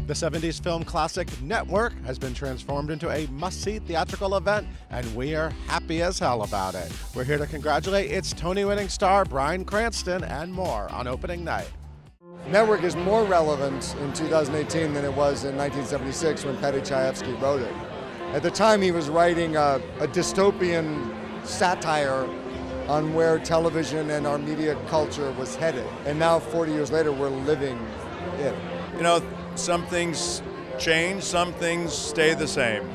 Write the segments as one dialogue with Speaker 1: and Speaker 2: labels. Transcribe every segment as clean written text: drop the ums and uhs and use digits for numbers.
Speaker 1: The 70s film classic Network has been transformed into a must-see theatrical event, and we are happy as hell about it. We're here to congratulate its Tony-winning star Bryan Cranston and more on opening night.
Speaker 2: Network is more relevant in 2018 than it was in 1976 when Petty Chayefsky wrote it. At the time, he was writing a dystopian satire on where television and our media culture was headed. And now, 40 years later, we're living it.
Speaker 3: You know, some things change, some things stay the same.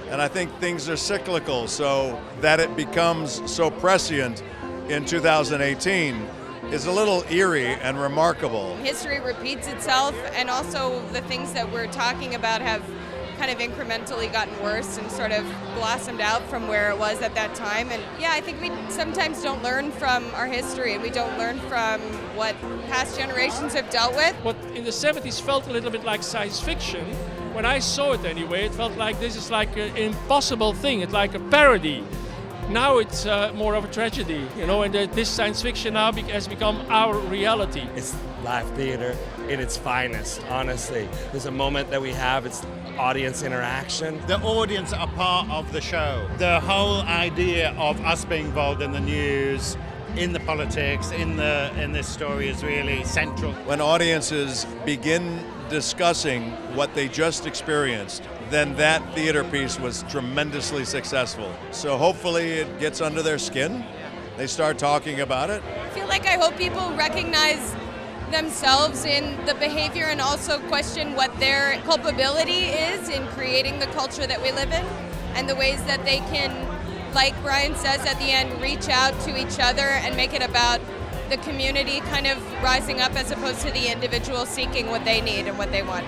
Speaker 3: And I think things are cyclical, so that it becomes so prescient in 2018 is a little eerie and remarkable.
Speaker 4: History repeats itself, and also the things that we're talking about have kind of incrementally gotten worse and sort of blossomed out from where it was at that time. And yeah, I think we sometimes don't learn from our history, and we don't learn from what past generations have dealt with.
Speaker 5: What in the 70s felt a little bit like science fiction, when I saw it anyway, it felt like this is like an impossible thing, it's like a parody. Now it's more of a tragedy, you know, and this science fiction now has become our reality.
Speaker 6: It's live theater in its finest, honestly. There's a moment that we have, it's audience interaction.
Speaker 7: The audience are part of the show. The whole idea of us being involved in the news, in the politics, in this story is really central.
Speaker 3: When audiences begin discussing what they just experienced, then that theater piece was tremendously successful. So hopefully it gets under their skin. They start talking about it.
Speaker 4: I hope people recognize themselves in the behavior and also question what their culpability is in creating the culture that we live in, and the ways that they can, like Bryan says at the end, reach out to each other and make it about the community kind of rising up as opposed to the individual seeking what they need and what they want.